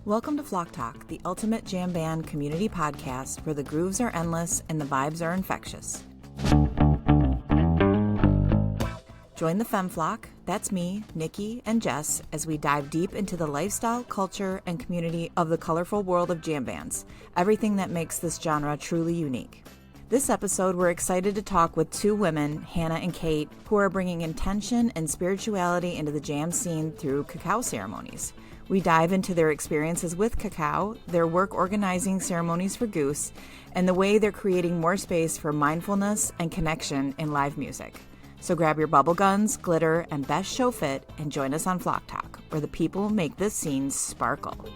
Welcome to Flock Talk, the ultimate jam band community podcast where the grooves are endless and the vibes are infectious. Join the Femme Flock, that's me, Nikki, and Jess, as we dive deep into the lifestyle, culture, and community of the colorful world of jam bands, everything that makes this genre truly unique. This episode, we're excited to talk with two women, Hannah and Kait, who are bringing intention and spirituality into the jam scene through cacao ceremonies. We dive into their experiences with cacao, their work organizing ceremonies for Goose, and the way they're creating more space for mindfulness and connection in live music. So grab your bubble guns, glitter, and best show fit and join us on Flock Talk, where the people make this scene sparkle.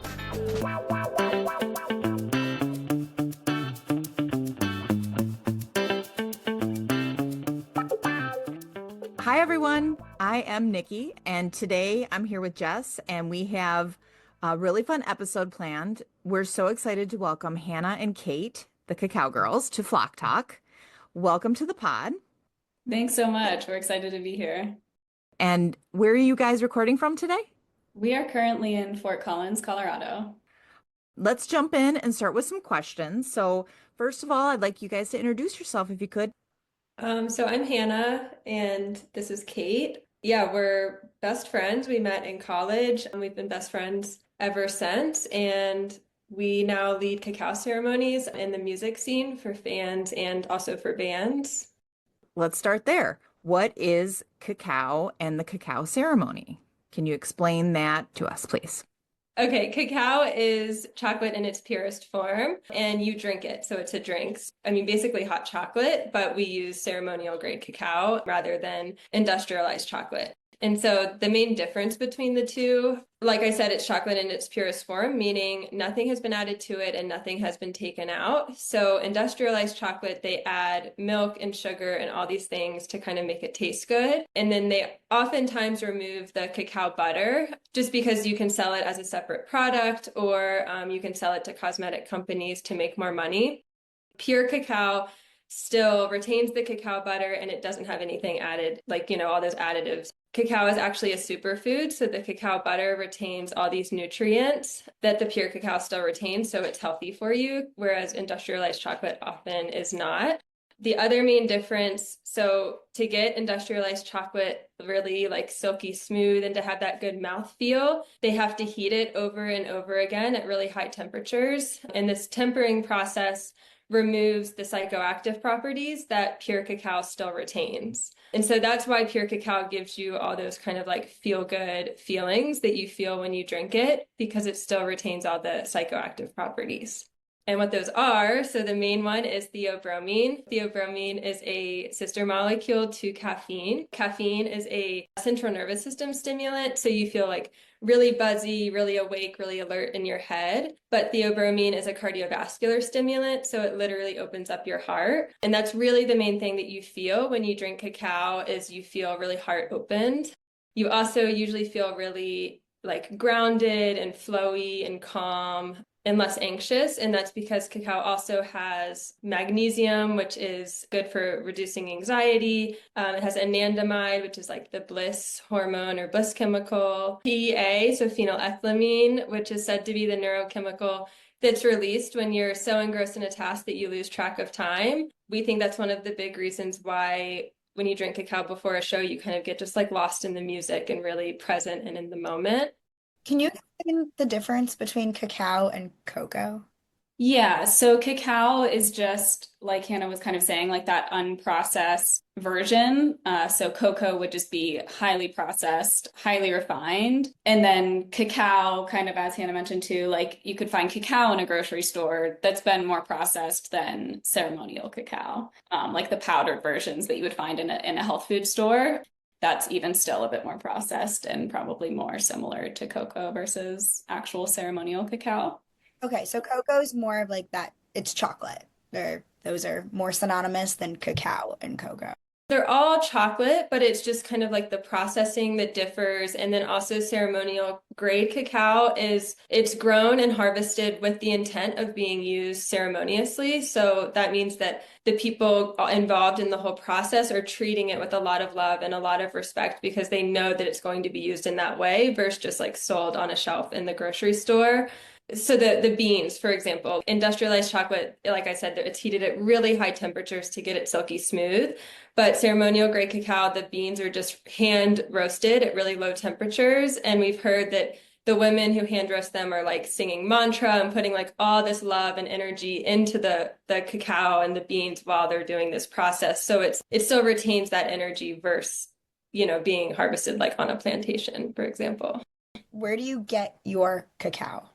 Hi, everyone. I am Nikki, and today I'm here with Jess, and we have a really fun episode planned. We're so excited to welcome Hannah and Kait, the Cacao Girls, to Flock Talk. Welcome to the pod. Thanks so much. We're excited to be here. And where are you guys recording from today? We are currently in Fort Collins, Colorado. Let's jump in and start with some questions. So first of all, I'd like you guys to introduce yourself if you could. So I'm Hannah and this is Kait. Yeah, we're best friends. We met in college and we've been best friends ever since. And we now lead cacao ceremonies in the music scene for fans and also for bands. Let's start there. What is cacao and the cacao ceremony? Can you explain that to us, please? Okay, cacao is chocolate in its purest form, and you drink it, so it's a drink. I mean, basically hot chocolate, but we use ceremonial grade cacao rather than industrialized chocolate. And so the main difference between the two, like I said, it's chocolate in its purest form, meaning nothing has been added to it and nothing has been taken out. So industrialized chocolate, they add milk and sugar and all these things to kind of make it taste good. And then they oftentimes remove the cacao butter just because you can sell it as a separate product or you can sell it to cosmetic companies to make more money. Pure cacao still retains the cacao butter and it doesn't have anything added, like, all those additives. Cacao is actually a superfood, so the cacao butter retains all these nutrients that the pure cacao still retains, so it's healthy for you, whereas industrialized chocolate often is not. The other main difference, so to get industrialized chocolate really like silky smooth and to have that good mouth feel, they have to heat it over and over again at really high temperatures. And this tempering process removes the psychoactive properties that pure cacao still retains. And so that's why pure cacao gives you all those kind of like feel good feelings that you feel when you drink it, because it still retains all the psychoactive properties. And what those are, so the main one is theobromine. Theobromine is a sister molecule to caffeine. Caffeine is a central nervous system stimulant, so you feel like really buzzy, really awake, really alert in your head. But theobromine is a cardiovascular stimulant, so it literally opens up your heart. And that's really the main thing that you feel when you drink cacao is you feel really heart opened. You also usually feel really like grounded and flowy and calm and less anxious. And that's because cacao also has magnesium, which is good for reducing anxiety. It has anandamide, which is like the bliss hormone or bliss chemical. PEA, so phenylethylamine, which is said to be the neurochemical that's released when you're so engrossed in a task that you lose track of time. We think that's one of the big reasons why when you drink cacao before a show, you kind of get just like lost in the music and really present and in the moment. Can you explain the difference between cacao and cocoa? Yeah, so cacao is just like Hannah was kind of saying, like that unprocessed version. So cocoa would just be highly processed, highly refined. And then cacao, kind of as Hannah mentioned too, like you could find cacao in a grocery store that's been more processed than ceremonial cacao, like the powdered versions that you would find in a health food store. That's even still a bit more processed and probably more similar to cocoa versus actual ceremonial cacao. Okay, so cocoa is more of like that, it's chocolate. Those are more synonymous than cacao and cocoa. They're all chocolate, but it's just kind of like the processing that differs. And then also ceremonial grade cacao it's grown and harvested with the intent of being used ceremoniously. So that means that the people involved in the whole process are treating it with a lot of love and a lot of respect because they know that it's going to be used in that way versus just like sold on a shelf in the grocery store. So the beans, for example, industrialized chocolate, like I said, it's heated at really high temperatures to get it silky smooth. But ceremonial grade cacao, the beans are just hand roasted at really low temperatures. And we've heard that the women who hand roast them are like singing mantra and putting like all this love and energy into the cacao and the beans while they're doing this process. So it still retains that energy versus, being harvested like on a plantation, for example. Where do you get your cacao?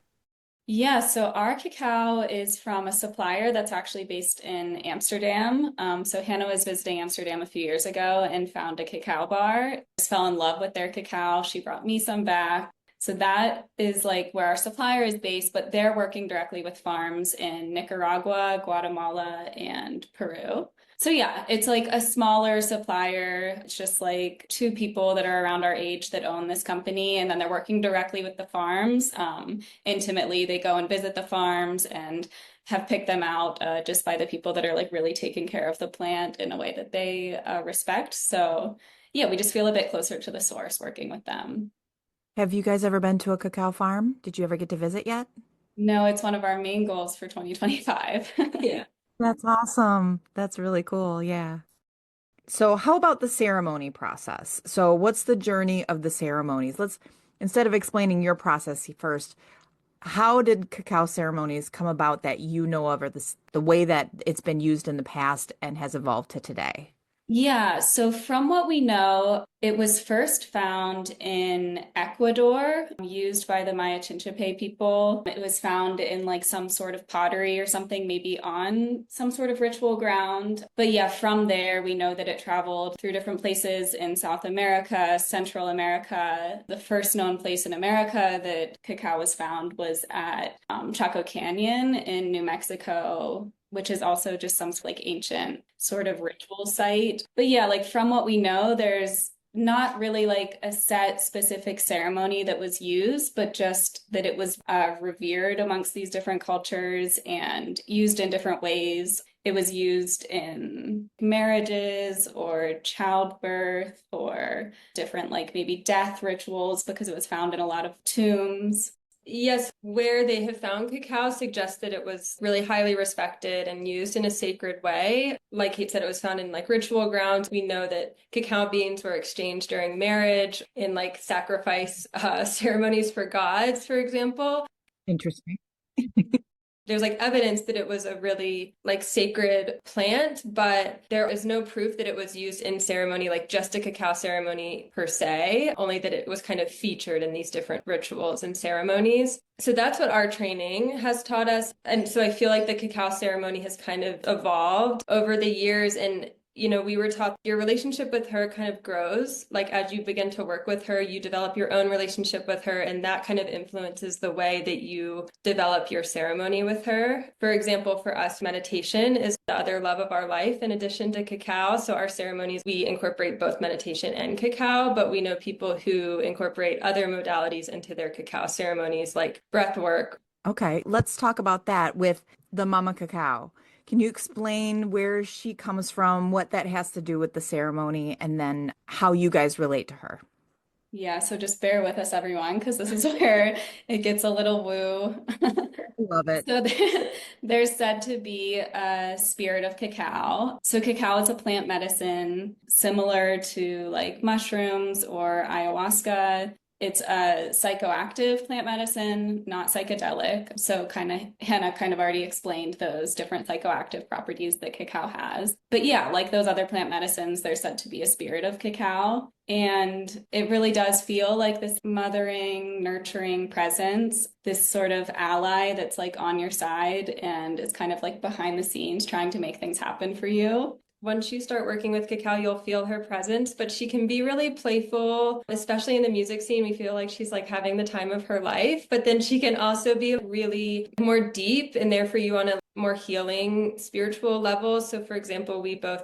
Yeah, so our cacao is from a supplier that's actually based in Amsterdam. So Hannah was visiting Amsterdam a few years ago and found a cacao bar. Just fell in love with their cacao. She brought me some back. So that is like where our supplier is based, but they're working directly with farms in Nicaragua, Guatemala, and Peru. So yeah, it's like a smaller supplier. It's just like two people that are around our age that own this company, and then they're working directly with the farms. Intimately, they go and visit the farms and have picked them out just by the people that are like really taking care of the plant in a way that they respect. So yeah, we just feel a bit closer to the source working with them. Have you guys ever been to a cacao farm? Did you ever get to visit yet? No, it's one of our main goals for 2025. Yeah. That's awesome. That's really cool. Yeah. So, how about the ceremony process? So, what's the journey of the ceremonies? Instead of explaining your process first, how did cacao ceremonies come about that you know of, or the way that it's been used in the past and has evolved to today? Yeah, so from what we know, it was first found in Ecuador, used by the Maya Chinchipe people. It was found in like some sort of pottery or something, maybe on some sort of ritual ground. But yeah, from there, we know that it traveled through different places in South America, Central America. The first known place in America that cacao was found was at Chaco Canyon in New Mexico, which is also just some like ancient sort of ritual site. But yeah, like from what we know, there's not really like a set specific ceremony that was used, but just that it was revered amongst these different cultures and used in different ways. It was used in marriages or childbirth or different like maybe death rituals because it was found in a lot of tombs. Yes, where they have found cacao suggests that it was really highly respected and used in a sacred way. Like Kate said, it was found in like ritual grounds. We know that cacao beans were exchanged during marriage in like sacrifice ceremonies for gods, for example. Interesting. There's like evidence that it was a really like sacred plant, but there is no proof that it was used in ceremony, like just a cacao ceremony per se, only that it was kind of featured in these different rituals and ceremonies. So that's what our training has taught us. And so I feel like the cacao ceremony has kind of evolved over the years. And we were taught your relationship with her kind of grows. Like as you begin to work with her, you develop your own relationship with her, and that kind of influences the way that you develop your ceremony with her. For example, for us, meditation is the other love of our life in addition to cacao. So our ceremonies, we incorporate both meditation and cacao, but we know people who incorporate other modalities into their cacao ceremonies, like breath work. Okay, let's talk about that with the Mama Cacao. Can you explain where she comes from, what that has to do with the ceremony, and then how you guys relate to her? Yeah, so just bear with us, everyone, because this is where it gets a little woo. Love it. So there's said to be a spirit of cacao. So cacao is a plant medicine similar to like mushrooms or ayahuasca. It's a psychoactive plant medicine, not psychedelic. So Hannah kind of already explained those different psychoactive properties that cacao has. But yeah, like those other plant medicines, they're said to be a spirit of cacao. And it really does feel like this mothering, nurturing presence, this sort of ally that's like on your side and is kind of like behind the scenes trying to make things happen for you. Once you start working with cacao, you'll feel her presence, but she can be really playful, especially in the music scene. We feel like she's like having the time of her life, but then she can also be really more deep and there for you on a more healing spiritual level. So for example, we both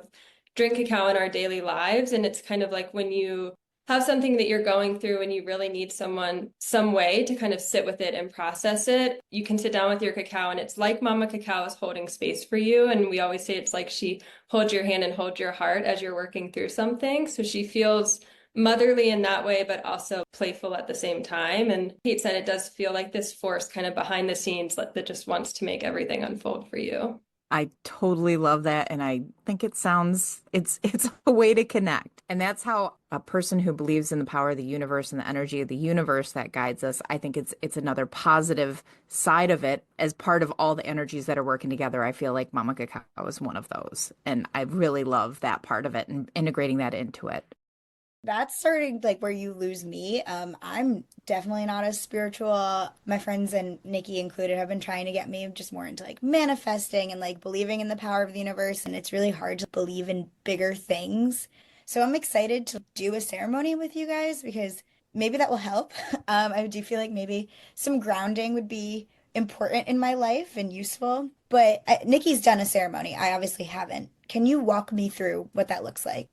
drink cacao in our daily lives, and it's kind of like when you have something that you're going through and you really need someone, some way to kind of sit with it and process it, you can sit down with your cacao, and it's like Mama Cacao is holding space for you. And we always say it's like she holds your hand and holds your heart as you're working through something. So she feels motherly in that way, but also playful at the same time. And Kate said it does feel like this force kind of behind the scenes that just wants to make everything unfold for you. I totally love that, and I think it's a way to connect. And that's how a person who believes in the power of the universe and the energy of the universe that guides us, I think it's another positive side of it as part of all the energies that are working together. I feel like Mama Cacao is one of those, and I really love that part of it and integrating that into it. That's starting like where you lose me. I'm definitely not as spiritual. My friends and Nikki included have been trying to get me just more into like manifesting and like believing in the power of the universe, and it's really hard to believe in bigger things. So I'm excited to do a ceremony with you guys because maybe that will help. I do feel like maybe some grounding would be important in my life and useful. But Nikki's done a ceremony. I obviously haven't. Can you walk me through what that looks like?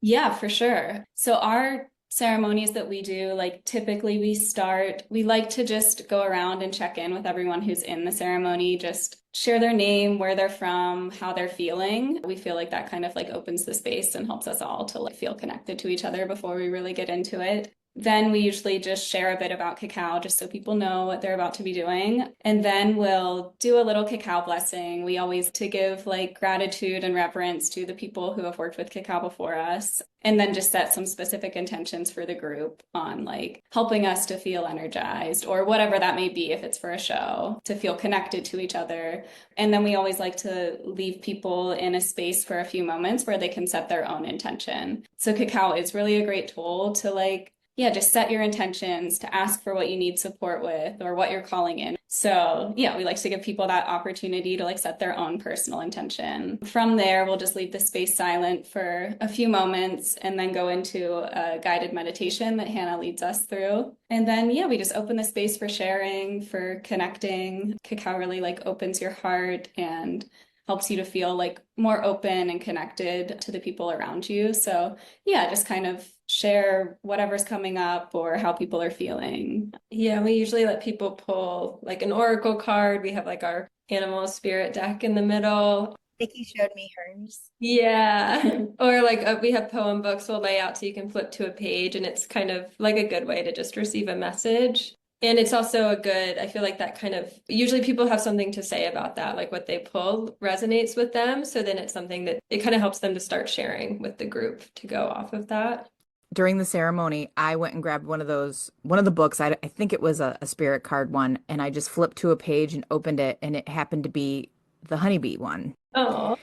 Yeah, for sure. So our ceremonies that we do, like typically we like to just go around and check in with everyone who's in the ceremony, just share their name, where they're from, how they're feeling. We feel like that kind of like opens the space and helps us all to like feel connected to each other before we really get into it. Then we usually just share a bit about cacao just so people know what they're about to be doing. And then we'll do a little cacao blessing. We always to give like gratitude and reverence to the people who have worked with cacao before us. And then just set some specific intentions for the group on like helping us to feel energized or whatever that may be if it's for a show, to feel connected to each other. And then we always like to leave people in a space for a few moments where they can set their own intention. So cacao is really a great tool to like yeah, just set your intentions, to ask for what you need support with or what you're calling in. So yeah, we like to give people that opportunity to like set their own personal intention. From there, we'll just leave the space silent for a few moments and then go into a guided meditation that Hannah leads us through. And then yeah, we just open the space for sharing, for connecting. Cacao really like opens your heart and helps you to feel like more open and connected to the people around you. So yeah, just kind of share whatever's coming up or how people are feeling. Yeah, we usually let people pull like an oracle card. We have like our animal spirit deck in the middle. Nikki showed me hers. Yeah. Or like we have poem books we'll lay out so you can flip to a page, and it's kind of like a good way to just receive a message. And it's also a good, I feel like that kind of, usually people have something to say about that, like what they pull resonates with them. So then it's something that it kind of helps them to start sharing with the group to go off of that. During the ceremony, I went and grabbed one of the books. I think it was a spirit card one, and I just flipped to a page and opened it, and it happened to be the honeybee one. Oh,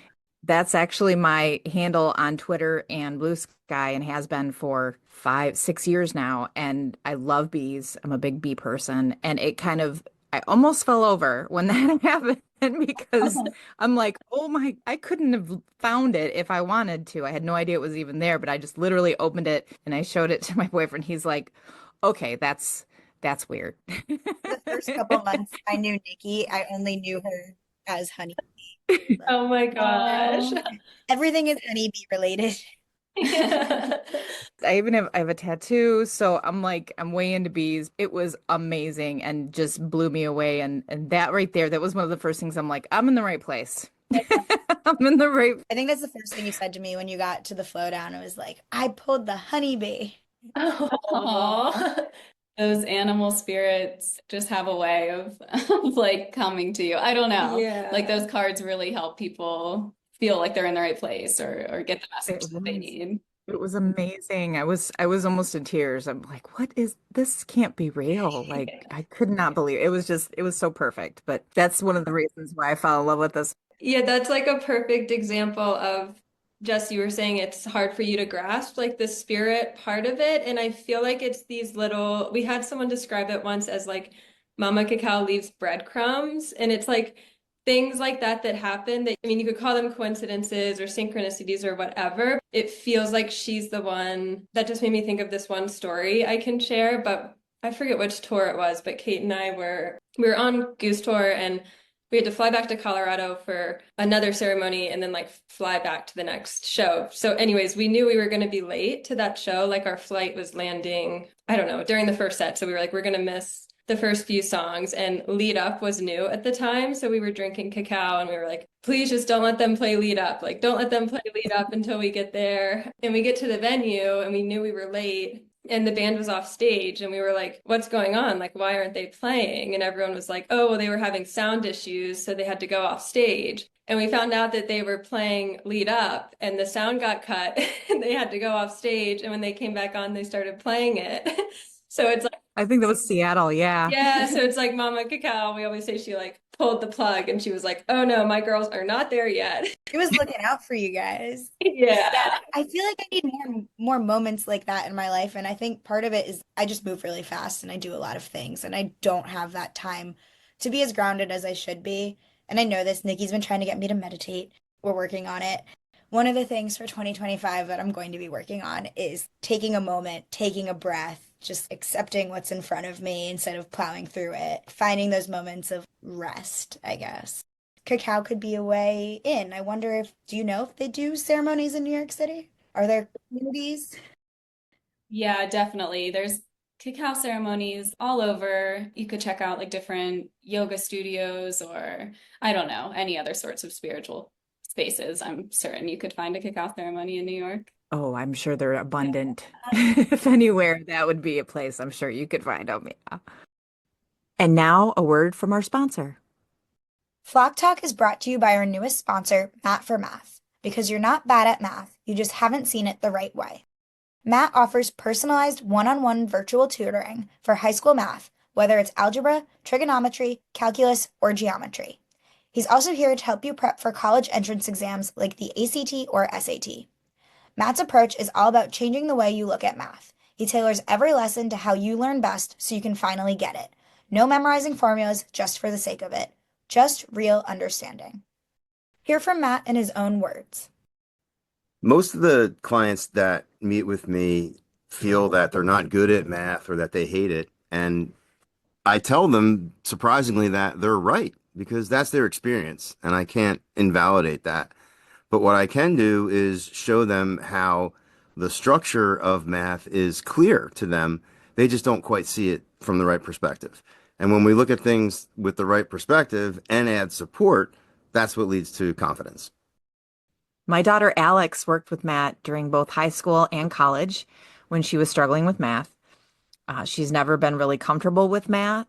That's actually my handle on Twitter and Blue Sky and has been for 5, 6 years now. And I love bees. I'm a big bee person. And I almost fell over when that happened because I'm like, oh my, I couldn't have found it if I wanted to. I had no idea it was even there, but I just literally opened it and I showed it to my boyfriend. He's like, okay, that's weird. The first couple months I knew Nikki, I only knew her as Honey. But oh my gosh. everything is honeybee related. I have a tattoo, so I'm way into bees. It was amazing and just blew me away. And that right there, that was one of the first things I'm like, I'm in the right place. I'm in the right. I think that's the first thing you said to me when you got to the flow down. It was like, I pulled the honeybee. Oh. Those animal spirits just have a way of like coming to you. I don't know. Yeah. Like those cards really help people feel like they're in the right place or get the It message that they was, need. it was amazing. I was almost in tears. I'm like, what is this? Can't be real. Like I could not believe it. It was so perfect. But that's one of the reasons why I fell in love with this. Yeah, that's like a perfect example of just you were saying it's hard for you to grasp like the spirit part of it. And I feel like it's these little, we had someone describe it once as like Mama Cacao leaves breadcrumbs. And it's like things like that happen that, I mean, you could call them coincidences or synchronicities or whatever. It feels like she's the one that just made me think of this one story I can share, but I forget which tour it was, but Kate and I we were on Goose tour and we had to fly back to Colorado for another ceremony and then like fly back to the next show. So anyways, we knew we were going to be late to that show. Like our flight was landing, I don't know, during the first set. So we were like, we're going to miss the first few songs, and lead up was new at the time. So we were drinking cacao and we were like, please just don't let them play lead up. Like, don't let them play lead up until we get there. And we get to the venue and we knew we were late. And the band was off stage, and we were like, what's going on? Like, why aren't they playing? And everyone was like, oh, well, they were having sound issues, so they had to go off stage. And we found out that they were playing lead up, and the sound got cut, and they had to go off stage. And when they came back on, they started playing it. So it's like, I think that was Seattle. Yeah. yeah, so it's like Mama Cacao. We always say she like pulled the plug, and she was like, oh no, my girls are not there yet. It was looking out for you guys. Yeah. Yeah, I feel like I need more moments like that in my life, and I think part of it is I just move really fast and I do a lot of things, and I don't have that time to be as grounded as I should be. And I know this. Nikki's been trying to get me to meditate. We're working on it. One of the things for 2025 that I'm going to be working on is taking a moment, taking a breath, just accepting what's in front of me instead of plowing through it, finding those moments of rest, I guess. Cacao could be a way in. I wonder if, do you know if they do ceremonies in New York City? Are there communities? Yeah, definitely. There's cacao ceremonies all over. You could check out like different yoga studios or I don't know, any other sorts of spiritual spaces. I'm certain you could find a cacao ceremony in New York. Oh, I'm sure they're abundant. If anywhere, that would be a place I'm sure you could find them. Yeah. And now a word from our sponsor. Flock Talk is brought to you by our newest sponsor, Math for Math. Because you're not bad at math, you just haven't seen it the right way. Matt offers personalized one-on-one virtual tutoring for high school math, whether it's algebra, trigonometry, calculus, or geometry. He's also here to help you prep for college entrance exams like the ACT or SAT. Matt's approach is all about changing the way you look at math. He tailors every lesson to how you learn best so you can finally get it. No memorizing formulas just for the sake of it. Just real understanding. Hear from Matt in his own words. Most of the clients that meet with me feel that they're not good at math or that they hate it. And I tell them, surprisingly, that they're right because that's their experience and I can't invalidate that. But what I can do is show them how the structure of math is clear to them. They just don't quite see it from the right perspective. And when we look at things with the right perspective and add support, that's what leads to confidence. My daughter Alex worked with Matt during both high school and college when she was struggling with math. She's never been really comfortable with math,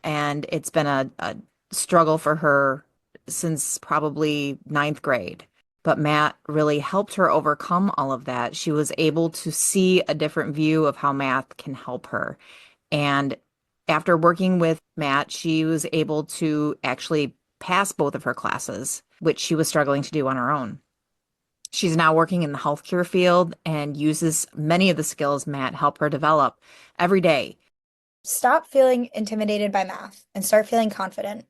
and it's been a struggle for her since probably ninth grade. But Matt really helped her overcome all of that. She was able to see a different view of how math can help her. And after working with Matt, she was able to actually pass both of her classes, which she was struggling to do on her own. She's now working in the healthcare field and uses many of the skills Matt helped her develop every day. Stop feeling intimidated by math and start feeling confident.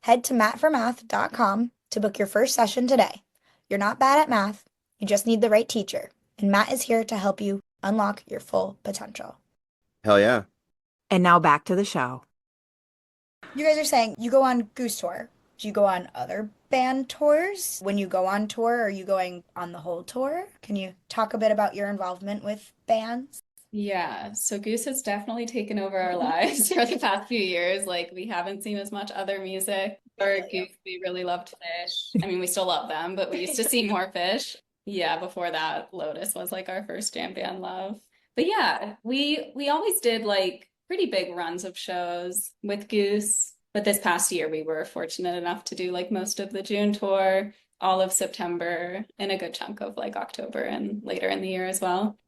Head to mathformath.com to book your first session today. You're not bad at math, you just need the right teacher, and Matt is here to help you unlock your full potential. Hell yeah. And now back to the show. You guys are saying you go on Goose Tour. Do you go on other band tours? When you go on tour, are you going on the whole tour? Can you talk a bit about your involvement with bands? Yeah, so Goose has definitely taken over our lives for the past few years. Like we haven't seen as much other music. For Goose, we really loved Fish. I mean, we still love them, but we used to see more Fish. Yeah, before that, Lotus was like our first jam band love. But yeah, we always did like pretty big runs of shows with Goose. But this past year, we were fortunate enough to do like most of the June tour, all of September, and a good chunk of like October and later in the year as well.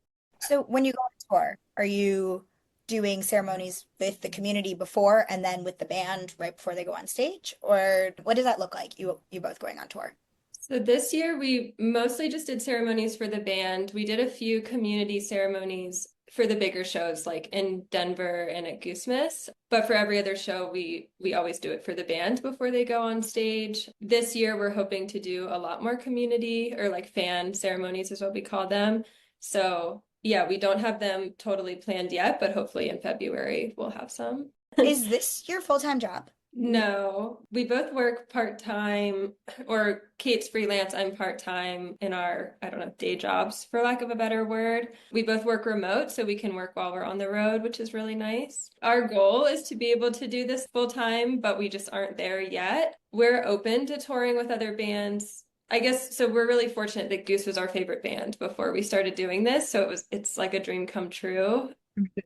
So when you go on tour, are you doing ceremonies with the community before and then with the band right before they go on stage? Or what does that look like, you both going on tour? So this year we mostly just did ceremonies for the band. We did a few community ceremonies for the bigger shows like in Denver and at Goosemess. But for every other show, we always do it for the band before they go on stage. This year we're hoping to do a lot more community or like fan ceremonies is what we call them. So yeah, we don't have them totally planned yet, but hopefully in February we'll have some. Is this your full-time job? No, we both work part-time, or Kate's freelance, I'm part-time in our, I don't know, day jobs, for lack of a better word. We both work remote, so we can work while we're on the road, which is really nice. Our goal is to be able to do this full-time, but we just aren't there yet. We're open to touring with other bands. I guess so we're really fortunate that Goose was our favorite band before we started doing this, so it's like a dream come true.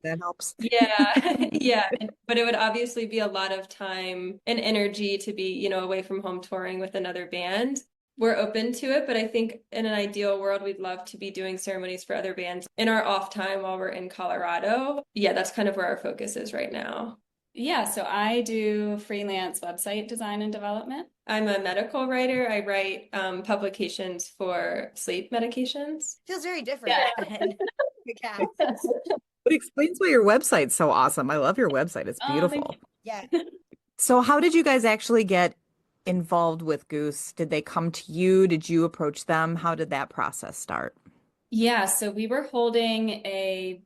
That helps. Yeah, yeah. But it would obviously be a lot of time and energy to be, away from home touring with another band. We're open to it, but I think in an ideal world, we'd love to be doing ceremonies for other bands in our off time while we're in Colorado. Yeah, that's kind of where our focus is right now. Yeah, so I do freelance website design and development. I'm a medical writer. I write publications for sleep medications. Feels very different than Cacao. It explains why your website's so awesome. I love your website. It's Oh, thank beautiful. Yeah. So how did you guys actually get involved with Goose? Did they come to you? Did you approach them? How did that process start? Yeah, so we were holding a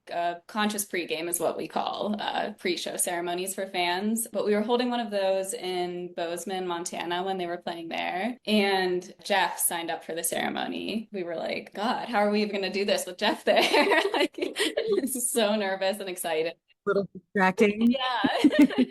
conscious pregame is what we call pre-show ceremonies for fans. But we were holding one of those in Bozeman, Montana when they were playing there. And Jeff signed up for the ceremony. We were like, God, how are we even going to do this with Jeff there? Like, so nervous and excited. Little distracting. Yeah.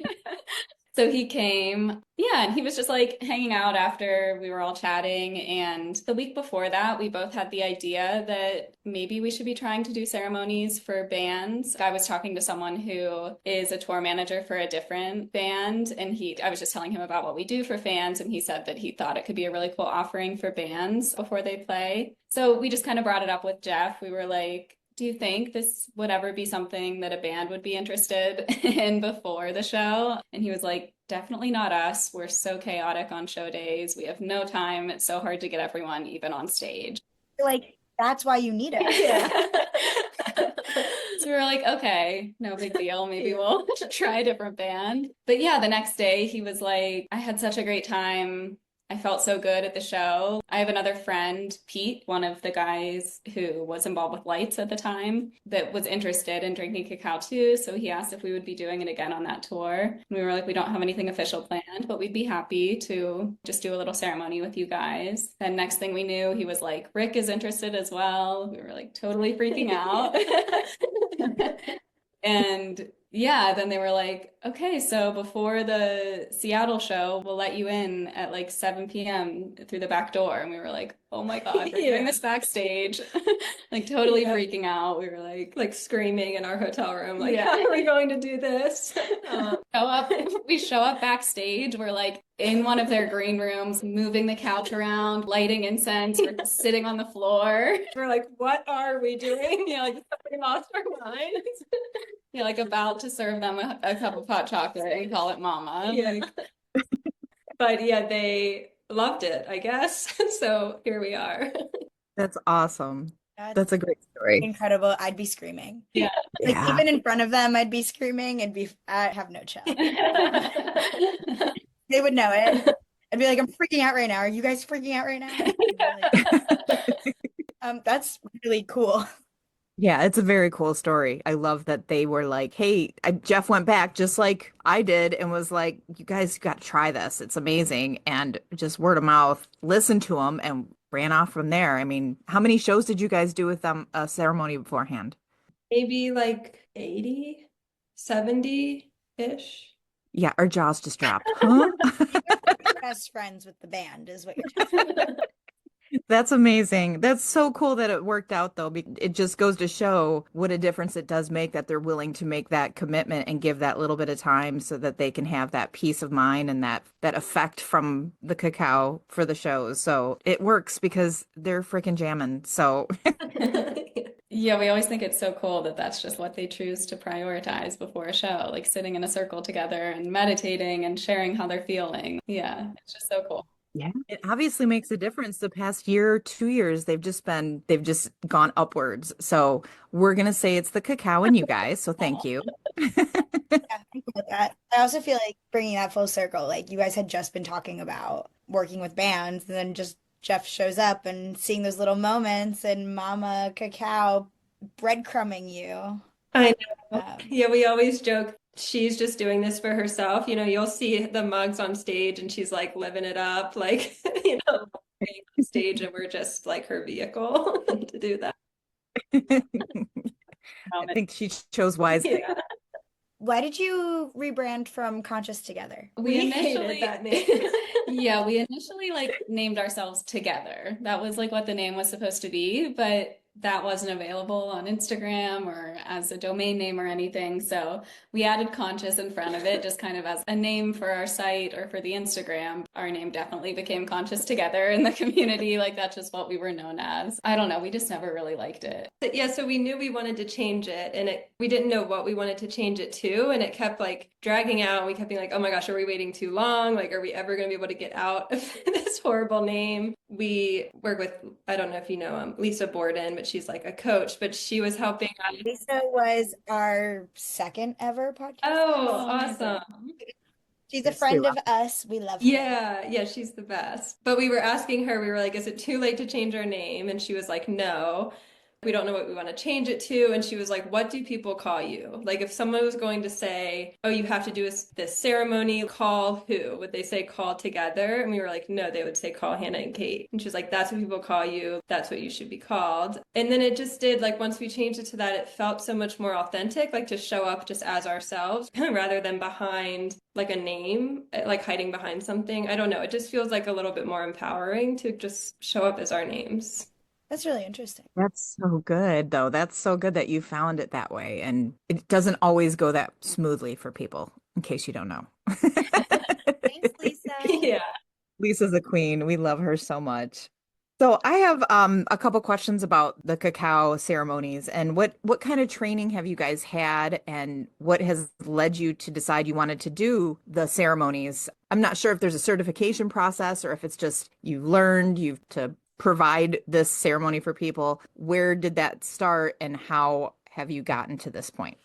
So he came, yeah, and he was just like hanging out after we were all chatting. And the week before that, we both had the idea that maybe we should be trying to do ceremonies for bands. I was talking to someone who is a tour manager for a different band, and I was just telling him about what we do for fans, and he said that he thought it could be a really cool offering for bands before they play. So we just kind of brought it up with Jeff. We were like, do you think this would ever be something that a band would be interested in before the show? And he was like, definitely not us. We're so chaotic on show days. We have no time. It's so hard to get everyone even on stage. Like, that's why you need it. Yeah. So we were like, okay, no big deal. Maybe we'll try a different band. But yeah, the next day he was like, I had such a great time. I felt so good at the show. I have another friend, Pete, one of the guys who was involved with lights at the time, that was interested in drinking cacao too. So he asked if we would be doing it again on that tour. And we were like, we don't have anything official planned, but we'd be happy to just do a little ceremony with you guys. And next thing we knew, he was like, Rick is interested as well. We were like totally freaking out. And yeah, then they were like, okay, so before the Seattle show, we'll let you in at like 7 p.m. through the back door. And we were like, oh my God, we're doing this backstage. Like totally freaking out. We were like screaming in our hotel room, like, Yeah. how are we going to do this? we show up backstage. We're like in one of their green rooms, moving the couch around, lighting incense, we're sitting on the floor. We're like, what are we doing? Like something lost our minds. You're like about to serve them a cup of hot chocolate and call it mama. Yeah. But yeah, they loved it, I guess. So here we are. That's awesome. That's That's a great story. incredible. I'd be screaming. Yeah. Like Yeah. even in front of them, I'd be screaming. I'd have no chill. They would know it. I'd be like, I'm freaking out right now. Are you guys freaking out right now? That's really cool. Yeah, it's a very cool story. I love that they were like, hey, Jeff went back just like I did and was like, you guys got to try this. It's amazing. And just word of mouth, listened to them and ran off from there. I mean, how many shows did you guys do with them, a ceremony beforehand? Maybe like 80, 70-ish. Yeah, our jaws just dropped. Huh? Best friends with the band is what you're talking about. That's amazing. That's so cool that it worked out, though. It just goes to show what a difference it does make that they're willing to make that commitment and give that little bit of time so that they can have that peace of mind and that effect from the cacao for the shows. So it works because they're freaking jamming. So Yeah, we always think it's so cool that that's just what they choose to prioritize before a show, like sitting in a circle together and meditating and sharing how they're feeling. Yeah, it's just so cool. yeah, it obviously makes a difference. The past year, 2 years, they've just gone upwards. So we're gonna say it's the cacao and you guys. So thank you. Yeah, I get that. I also feel like bringing that full circle, like you guys had just been talking about working with bands, and then just Jeff shows up and seeing those little moments and Mama Cacao breadcrumbing you. I know. Um, Yeah, we always joke she's just doing this for herself. You know, you'll see the mugs on stage and she's like living it up, like, you know, on stage, and we're just like her vehicle to do that. I think she chose wisely. Yeah. Why did you rebrand from Conscious Together? We hated that name. Yeah, we initially like named ourselves Together. That was like what the name was supposed to be, but that wasn't available on Instagram or as a domain name or anything. So we added Conscious in front of it, just kind of as a name for our site or for the Instagram. Our name definitely became Conscious Together in the community. Like that's just what we were known as. I don't know, we just never really liked it. Yeah, so we knew we wanted to change it, and we didn't know what we wanted to change it to, and it kept like dragging out. We kept being like, oh my gosh, are we waiting too long? Like, are we ever going to be able to get out of this horrible name? We work with, I don't know if you know Lisa Borden, but she's like a coach, but she was helping us. Lisa was our second ever podcast. Oh, amazing. awesome. She's a friend of us. We love her. Yeah, she's the best. But we were asking her, we were like, is it too late to change our name? And she was like, no. We don't know what we want to change it to. And she was like, what do people call you? Like if someone was going to say, oh, you have to do this ceremony, call who? Would they say call Together? And we were like, no, they would say call Hannah and Kait. And she was like, that's what people call you. That's what you should be called. And then it just did, like once we changed it to that, it felt so much more authentic, like to show up just as ourselves rather than behind like a name, like hiding behind something. I don't know. It just feels like a little bit more empowering to just show up as our names. That's really interesting. That's so good, though. That's so good that you found it that way. And it doesn't always go that smoothly for people, in case you don't know. Thanks, Lisa. Yeah. Lisa's a queen. We love her so much. So I have a couple questions about the cacao ceremonies and what kind of training have you guys had and what has led you to decide you wanted to do the ceremonies? I'm not sure if there's a certification process or if it's just you learned you've to provide this ceremony for people. Where did that start and how have you gotten to this point?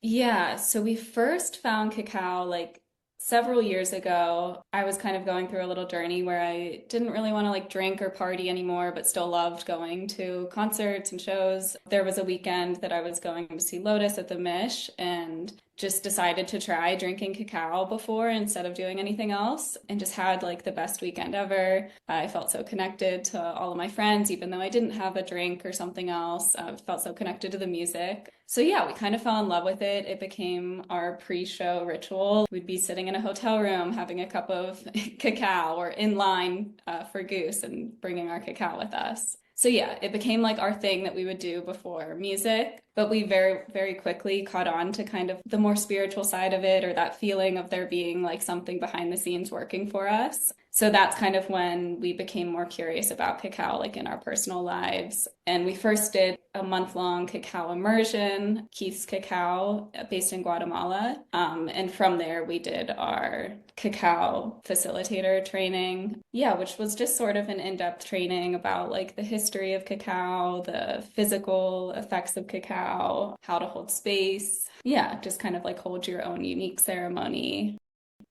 Yeah, so we first found cacao like several years ago. I was kind of going through a little journey where I didn't really want to like drink or party anymore, but still loved going to concerts and shows. There was a weekend that I was going to see Lotus at the Mish and just decided to try drinking cacao before instead of doing anything else and just had like the best weekend ever. I felt so connected to all of my friends, even though I didn't have a drink or something else. I felt so connected to the music. So yeah, we kind of fell in love with it. It became our pre-show ritual. We'd be sitting in a hotel room having a cup of cacao or in line for Goose and bringing our cacao with us. So yeah, it became like our thing that we would do before music, but we very, very quickly caught on to kind of the more spiritual side of it or that feeling of there being like something behind the scenes working for us. So that's kind of when we became more curious about cacao, like in our personal lives. And we first did a month-long cacao immersion, Keith's Cacao, based in Guatemala. And from there, we did our cacao facilitator training. Yeah, which was just sort of an in-depth training about like the history of cacao, the physical effects of cacao, how to hold space. Yeah, just kind of like hold your own unique ceremony.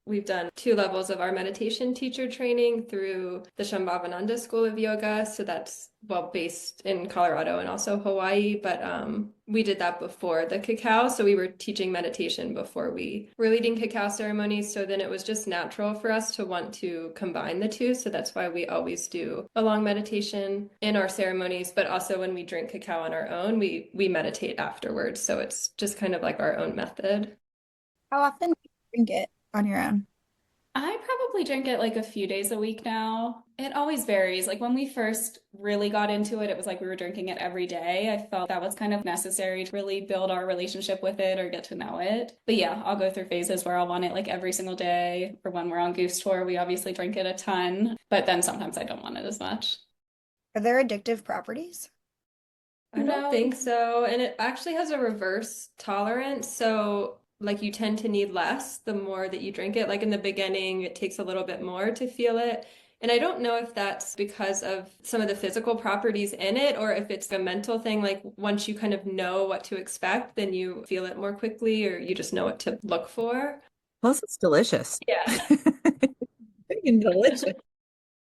We've done 2 levels of our meditation teacher training through the Shambhavananda School of Yoga. So that's based in Colorado and also Hawaii. But we did that before the cacao. So we were teaching meditation before we were leading cacao ceremonies. So then it was just natural for us to want to combine the two. So that's why we always do a long meditation in our ceremonies. But also when we drink cacao on our own, we meditate afterwards. So it's just kind of like our own method. How often do you drink it on your own? I probably drink it like a few days a week now. It always varies. Like when we first really got into it, it was like we were drinking it every day. I felt that was kind of necessary to really build our relationship with it or get to know it. But yeah, I'll go through phases where I'll want it like every single day. Or when we're on Goose tour, we obviously drink it a ton, but then sometimes I don't want it as much. Are there addictive properties? I don't No. think so. And it actually has a reverse tolerance. So like you tend to need less the more that you drink it. Like in the beginning, it takes a little bit more to feel it. And I don't know if that's because of some of the physical properties in it or if it's a mental thing. Like once you kind of know what to expect, then you feel it more quickly or you just know what to look for. Plus, it's delicious. Yeah. Freaking delicious.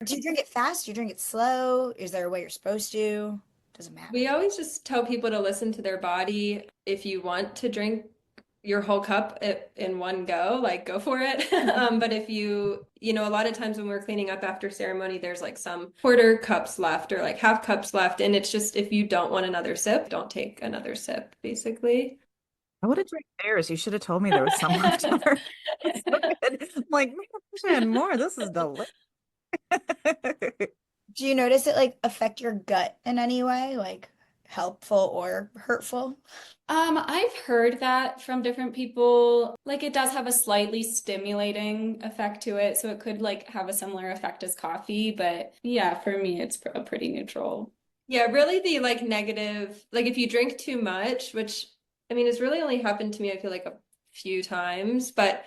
Do you drink it fast? Do you drink it slow? Is there a way you're supposed to? Doesn't matter. We always just tell people to listen to their body. If you want to drink your whole cup in one go, like go for it. But if a lot of times when we're cleaning up after ceremony, there's like some quarter cups left or like half cups left. And it's just if you don't want another sip, don't take another sip, basically. I would have drank theirs. You should have told me there was some left over. It's so good. I'm like, man, I wish I had more. This is delicious. Do you notice it like affect your gut in any way, like helpful or hurtful? I've heard that from different people. Like it does have a slightly stimulating effect to it, so it could like have a similar effect as coffee, but yeah, for me it's a pretty neutral. Yeah, really the like negative, like if you drink too much, which I mean, it's really only happened to me, I feel like a few times, but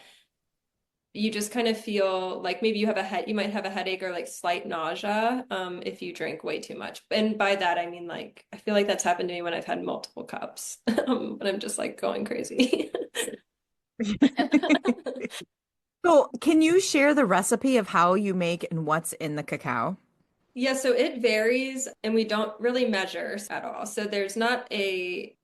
you just kind of feel like maybe you might have a headache or like slight nausea if you drink way too much. And by that I mean like I feel like that's happened to me when I've had multiple cups. But I'm just like going crazy. So, can you share the recipe of how you make and what's in the cacao? Yeah, so it varies and we don't really measure at all. So we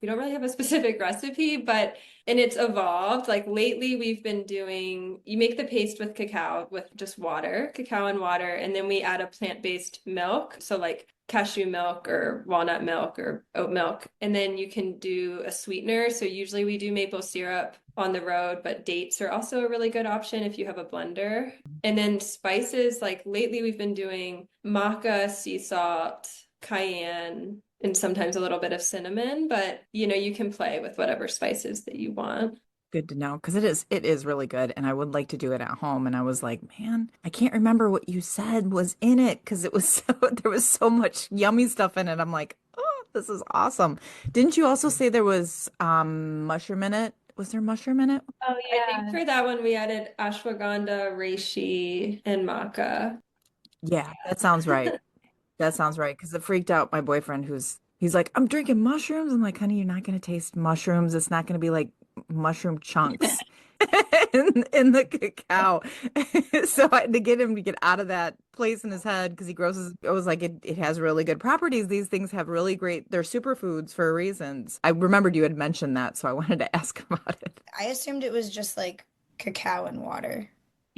don't really have a specific recipe, and it's evolved. Like lately you make the paste with cacao with just water, cacao and water, and then we add a plant-based milk. So like cashew milk or walnut milk or oat milk. And then you can do a sweetener. So usually we do maple syrup on the road, but dates are also a really good option if you have a blender. And then spices, like lately we've been doing maca, sea salt, cayenne, and sometimes a little bit of cinnamon, but you can play with whatever spices that you want. Good to know because it is really good and I would like to do it at home and I was like, man, I can't remember what you said was in it because it was so there was so much yummy stuff in it. I'm like, oh, this is awesome. Didn't you also say there was mushroom in it? Was there mushroom in it? Oh I think yeah. for that one we added ashwagandha, reishi, and maca. Yeah, that sounds right. That sounds right because it freaked out my boyfriend he's like, I'm drinking mushrooms. I'm like, honey, you're not gonna taste mushrooms. It's not gonna be like mushroom chunks in the cacao. So I had to get him to get out of that place in his head because he grosses. I was like, it has really good properties. These things have really great, they're superfoods for reasons. I remembered you had mentioned that, so I wanted to ask about it. I assumed it was just like cacao and water,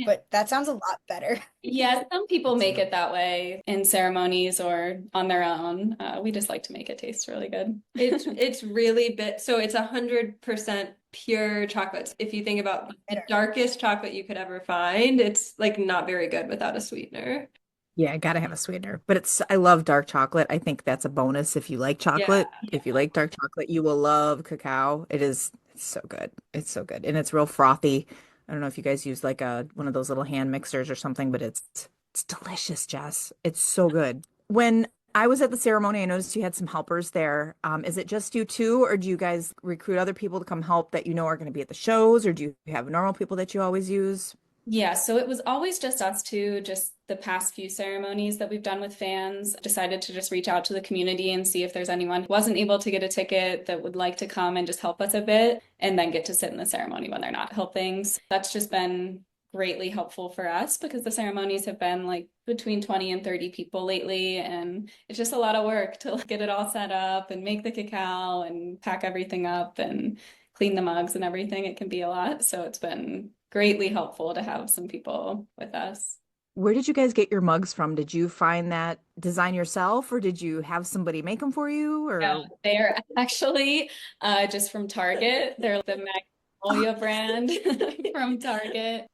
but that sounds a lot better. Yeah, some people make it that way in ceremonies or on their own. We just like to make it taste really good. It's really so it's 100% pure chocolate. If you think about the darkest chocolate you could ever find, it's like not very good without a sweetener. Yeah, I gotta have a sweetener. But I love dark chocolate. I think that's a bonus if you like Yeah. chocolate. If you like dark chocolate, you will love cacao. It's so good. It's so good. And it's real frothy. I don't know if you guys use like a one of those little hand mixers or something, but it's delicious, Jess. It's so good. When I was at the ceremony, I noticed you had some helpers there. Is it just you two, or do you guys recruit other people to come help that you know are going to be at the shows, or do you have normal people that you always use? Yeah, so it was always just us two, just the past few ceremonies that we've done with fans. Decided to just reach out to the community and see if there's anyone who wasn't able to get a ticket that would like to come and just help us a bit and then get to sit in the ceremony when they're not helping. So that's just been greatly helpful for us because the ceremonies have been like between 20 and 30 people lately, and it's just a lot of work to like, get it all set up and make the cacao and pack everything up and clean the mugs and everything. It can be a lot. So it's been greatly helpful to have some people with us. Where did you guys get your mugs from? Did you find that design yourself, or did you have somebody make them for you? Yeah, Or they're actually just from Target. They're the Magnolia brand from Target.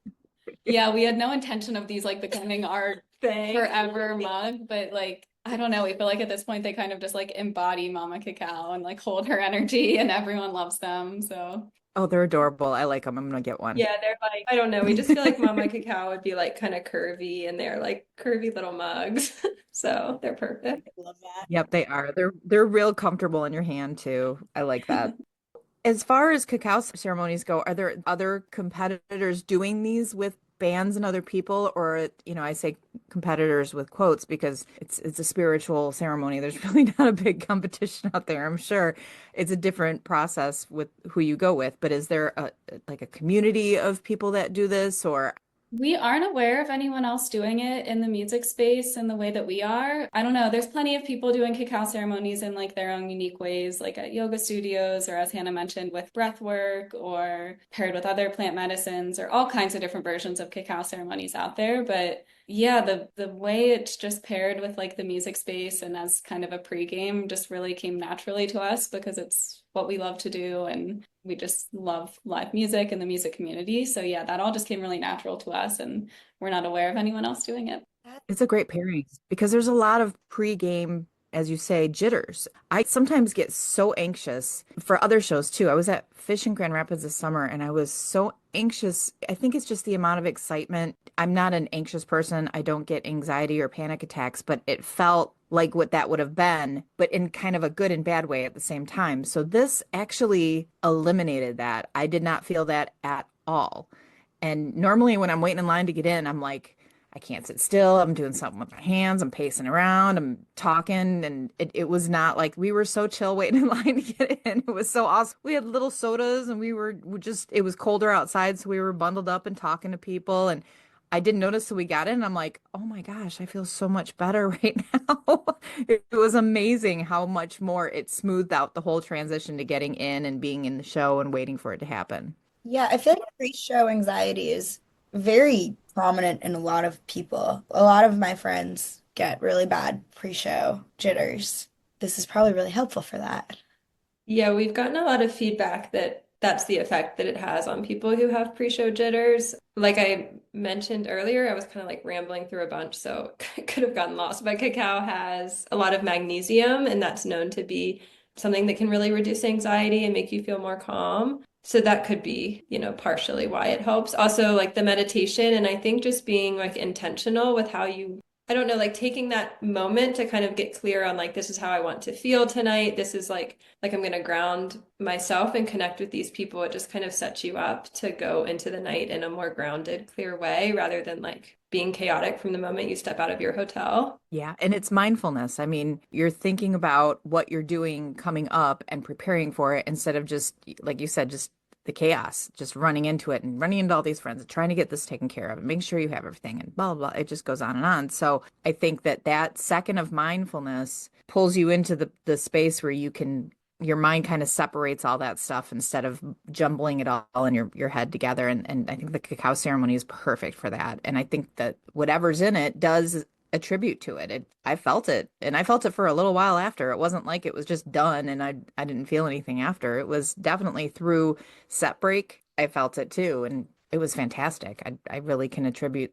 Yeah, we had no intention of these like becoming our forever mug, but like I don't know, we feel like at this point they kind of just like embody Mama Cacao and like hold her energy and everyone loves them. So oh, they're adorable. I like them. I'm gonna get one. Yeah, they're like, I don't know. We just feel like Mama Cacao would be like kind of curvy and they're like curvy little mugs. So they're perfect. I love that. Yep, they are. They're real comfortable in your hand too. I like that. As far as cacao ceremonies go, are there other competitors doing these with bands and other people, or I say competitors with quotes because it's a spiritual ceremony. There's really not a big competition out there. I'm sure it's a different process with who you go with, but is there like a community of people that do this, or We aren't aware of anyone else doing it in the music space in the way that we are. I don't know. There's plenty of people doing cacao ceremonies in like their own unique ways, like at yoga studios, or as Hannah mentioned, with breath work or paired with other plant medicines, or all kinds of different versions of cacao ceremonies out there. But yeah, the way it's just paired with like the music space and as kind of a pregame just really came naturally to us because it's what we love to do and we just love live music and the music community. So yeah, that all just came really natural to us and we're not aware of anyone else doing it. It's a great pairing because there's a lot of pre-game, as you say, jitters. I sometimes get so anxious for other shows too. I was at Fish in Grand Rapids this summer and I was so anxious. I think it's just the amount of excitement. I'm not an anxious person. I don't get anxiety or panic attacks, but it felt like what that would have been, but in kind of a good and bad way at the same time. So this actually eliminated that. I did not feel that at all. And normally when I'm waiting in line to get in, I'm like, I can't sit still. I'm doing something with my hands. I'm pacing around. I'm talking. And it was not like we were so chill waiting in line to get in. It was so awesome. We had little sodas and we just, it was colder outside. So we were bundled up and talking to people. And I didn't notice till we got in. I'm like, oh my gosh, I feel so much better right now. It was amazing how much more it smoothed out the whole transition to getting in and being in the show and waiting for it to happen. Yeah, I feel like pre-show anxiety is very prominent in a lot of people. A lot of my friends get really bad pre-show jitters. This is probably really helpful for that. Yeah, we've gotten a lot of feedback that that's the effect that it has on people who have pre-show jitters. Like I mentioned earlier, I was kind of like rambling through a bunch, so I could have gotten lost. But cacao has a lot of magnesium, and that's known to be something that can really reduce anxiety and make you feel more calm. So that could be, partially why it helps. Also, like the meditation, and I think just being like intentional with how you I don't know, like taking that moment to kind of get clear on like this is how I want to feel tonight. This is like I'm gonna ground myself and connect with these people. It just kind of sets you up to go into the night in a more grounded, clear way rather than like being chaotic from the moment you step out of your hotel. Yeah, and it's mindfulness. I mean, you're thinking about what you're doing coming up and preparing for it instead of just, like you said, just the chaos, just running into it and running into all these friends and trying to get this taken care of and making sure you have everything and blah, blah, blah. It just goes on and on. So I think that that second of mindfulness pulls you into the space where you can, your mind kind of separates all that stuff instead of jumbling it all in your head together. And I think the cacao ceremony is perfect for that. And I think that whatever's in it does attribute to it. I felt it, and I felt it for a little while after. It wasn't like it was just done and I didn't feel anything after. It was definitely through set break. I felt it too, and it was fantastic. I really can attribute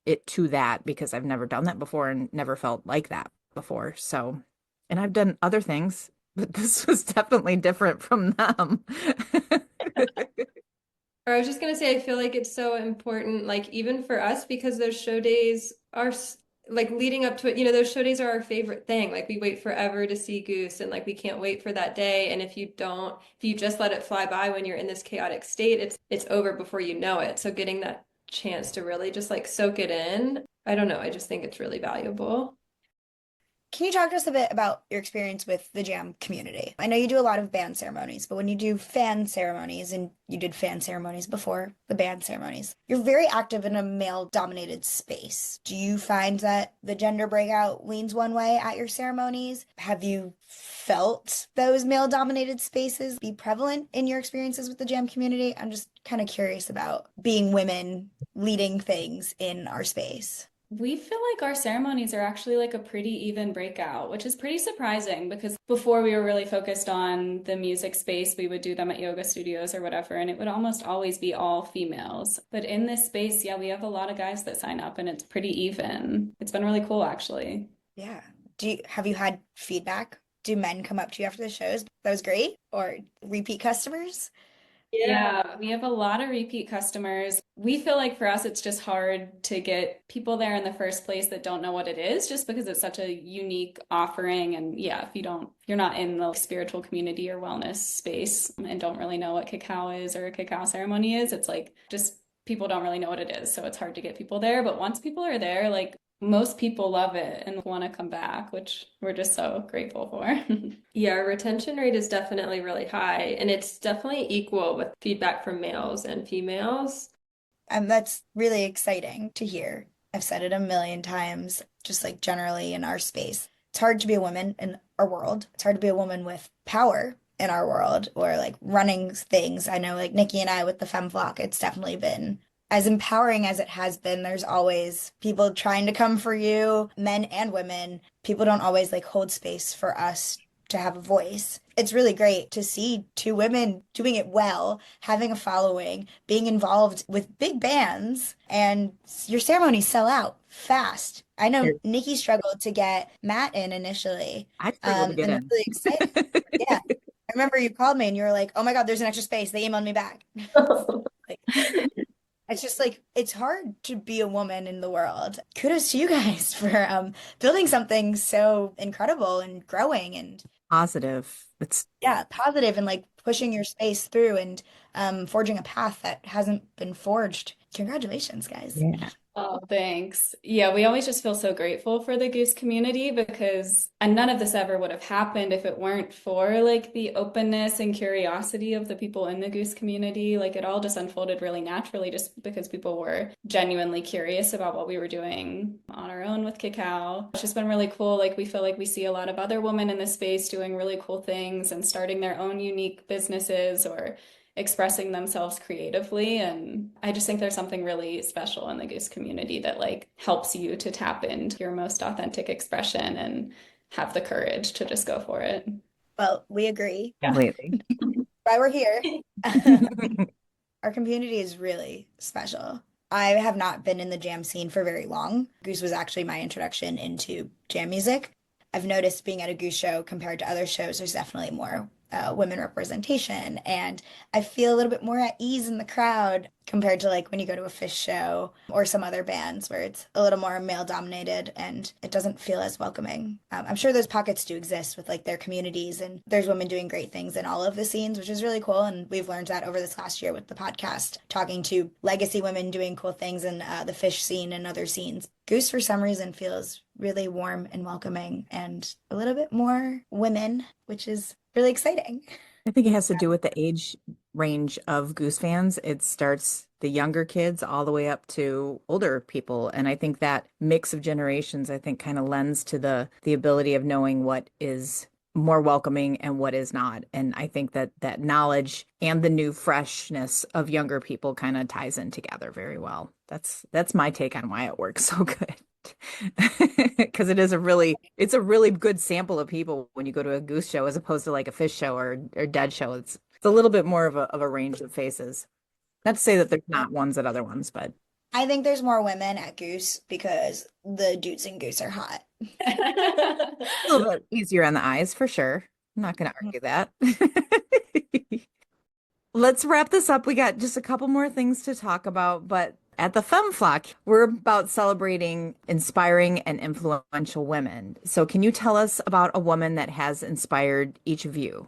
it to that because I've never done that before and never felt like that before. So, and I've done other things, but this was definitely different from them. Or I was just gonna say, I feel like it's so important, like even for us, because those show days are like leading up to it, those show days are our favorite thing. Like we wait forever to see Goose and like we can't wait for that day. And if you just let it fly by when you're in this chaotic state, it's over before you know it. So getting that chance to really just like soak it in, I don't know, I just think it's really valuable. Can you talk to us a bit about your experience with the jam community? I know you do a lot of band ceremonies, but when you do fan ceremonies, and you did fan ceremonies before the band ceremonies, you're very active in a male-dominated space. Do you find that the gender breakout leans one way at your ceremonies? Have you felt those male-dominated spaces be prevalent in your experiences with the jam community? I'm just kind of curious about being women leading things in our space. We feel like our ceremonies are actually like a pretty even breakout, which is pretty surprising because before we were really focused on the music space, we would do them at yoga studios or whatever, and it would almost always be all females. But in this space, yeah, we have a lot of guys that sign up and it's pretty even. It's been really cool, actually. Yeah. Have you had feedback? Do men come up to you after the shows? That was great? Or repeat customers? Yeah, we have a lot of repeat customers. We feel like for us, it's just hard to get people there in the first place that don't know what it is, just because it's such a unique offering. And yeah, if you're not in the spiritual community or wellness space and don't really know what cacao is or a cacao ceremony is, it's like just people don't really know what it is. So it's hard to get people there. But once people are there, like most people love it and want to come back, which we're just so grateful for. Yeah, our retention rate is definitely really high, and it's definitely equal with feedback from males and females. That's really exciting to hear. I've said it a million times, just like generally in our space. It's hard to be a woman in our world. It's hard to be a woman with power in our world or like running things. I know like Nikki and I with the Femme Flock, it's definitely been as empowering as it has been. There's always people trying to come for you, men and women. People don't always like hold space for us to have a voice. It's really great to see two women doing it well, having a following, being involved with big bands, and your ceremonies sell out fast. I know Nikki struggled to get Matt in initially, I struggled to get and I'm in. really excited. Yeah. I remember you called me and you were like, "Oh my God, there's an extra space." They emailed me back. Like, it's just like it's hard to be a woman in the world. Kudos to you guys for building something so incredible and growing and Positive. It's yeah, positive and like pushing your space through and forging a path that hasn't been forged. Congratulations, guys. yeah. Oh, thanks. Yeah, we always just feel so grateful for the Goose community because and none of this ever would have happened if it weren't for like the openness and curiosity of the people in the Goose community. Like it all just unfolded really naturally just because people were genuinely curious about what we were doing on our own with Cacao. It's just been really cool. Like we feel like we see a lot of other women in this space doing really cool things and starting their own unique businesses or expressing themselves creatively. And I just think there's something really special in the Goose community that like helps you to tap into your most authentic expression and have the courage to just go for it. Well, we agree. Completely. Why we're here. Our community is really special. I have not been in the jam scene for very long. Goose was actually my introduction into jam music. I've noticed being at a Goose show compared to other shows, there's definitely more women representation, and I feel a little bit more at ease in the crowd compared to like when you go to a Fish show or some other bands where it's a little more male dominated and it doesn't feel as welcoming. I'm sure those pockets do exist with like their communities, and there's women doing great things in all of the scenes, which is really cool. And we've learned that over this last year with the podcast, talking to legacy women doing cool things in the Fish scene and other scenes. Goose, for some reason, feels really warm and welcoming and a little bit more women, which is really exciting. I think it has to do with the age range of Goose fans. It starts the younger kids all the way up to older people. And I think that mix of generations, I think, kind of lends to the ability of knowing what is more welcoming and what is not. And I think that that knowledge and the new freshness of younger people kind of ties in together very well. That's my take on why it works so good. Because it's a really good sample of people when you go to a Goose show as opposed to like a Fish show or Dead show. It's a little bit more of a range of faces. Not to say that there's not ones at other ones, but I think there's more women at Goose because the dudes in Goose are hot. a little bit easier on the eyes for sure. I'm not going to argue that. Let's wrap this up. We got just a couple more things to talk about, but at the Femme Flock, we're about celebrating inspiring and influential women. So, can you tell us about a woman that has inspired each of you?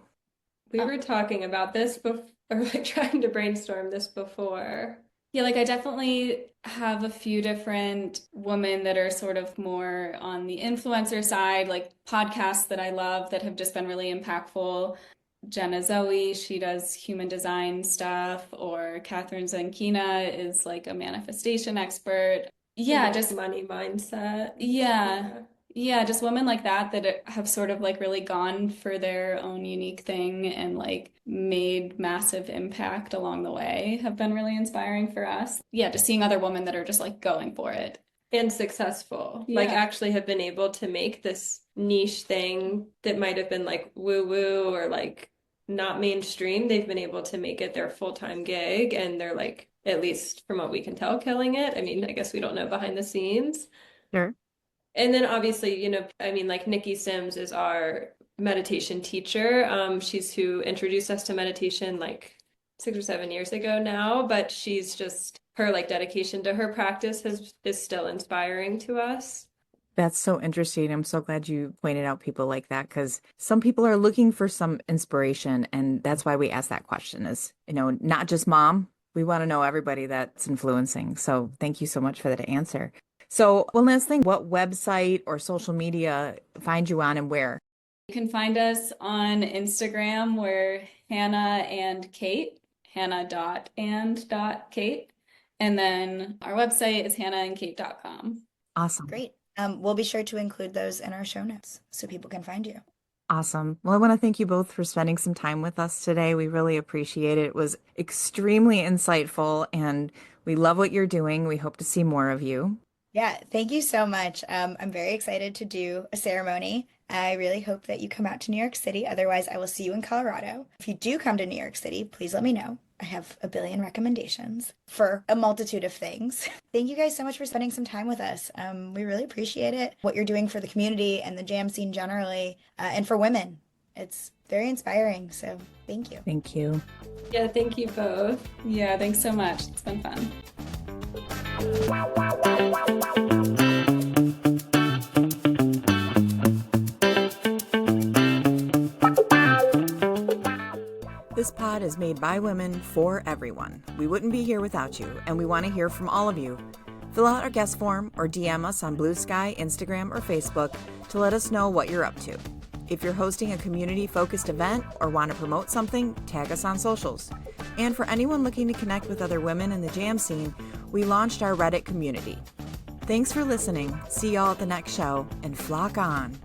We were talking about this before, or like trying to brainstorm this before. Yeah, like I definitely have a few different women that are sort of more on the influencer side, like podcasts that I love that have just been really impactful. Jenna Zoe, she does human design stuff, or Catherine Zankina is like a manifestation expert. Yeah, just money mindset. yeah. Yeah, just women like that that have sort of like really gone for their own unique thing and like made massive impact along the way have been really inspiring for us. Yeah, just seeing other women that are just like going for it. And successful. Yeah. Like actually have been able to make this niche thing that might have been like woo woo or like not mainstream. They've been able to make it their full-time gig and they're like, at least from what we can tell, killing it. I mean, I guess we don't know behind the scenes. Sure. And then obviously, I mean, like Nikki Sims is our meditation teacher. She's who introduced us to meditation like 6 or 7 years ago now, but she's just her like dedication to her practice is still inspiring to us. That's so interesting. I'm so glad you pointed out people like that because some people are looking for some inspiration. And that's why we ask that question is, not just mom. We want to know everybody that's influencing. So thank you so much for that answer. So one last thing, what website or social media find you on and where? You can find us on Instagram. We're Hannah and Kait, Hannah.and.Kait. And then our website is hannahandkait.com. Awesome. Great. We'll be sure to include those in our show notes so people can find you. Awesome. Well, I want to thank you both for spending some time with us today. We really appreciate it. It was extremely insightful, and we love what you're doing. We hope to see more of you. Yeah, thank you so much. I'm very excited to do a ceremony. I really hope that you come out to New York City. Otherwise, I will see you in Colorado. If you do come to New York City, please let me know. I have a billion recommendations for a multitude of things. Thank you guys so much for spending some time with us. We really appreciate it, what you're doing for the community and the jam scene generally, and for women. It's very inspiring. So thank you. Thank you. Yeah, thank you both. Yeah, thanks so much. It's been fun. This pod is made by women for everyone. We wouldn't be here without you, and we want to hear from all of you. Fill out our guest form or DM us on Blue Sky, Instagram, or Facebook to let us know what you're up to. If you're hosting a community-focused event or want to promote something, tag us on socials. And for anyone looking to connect with other women in the jam scene, we launched our Reddit community. Thanks for listening. See y'all at the next show, and flock on.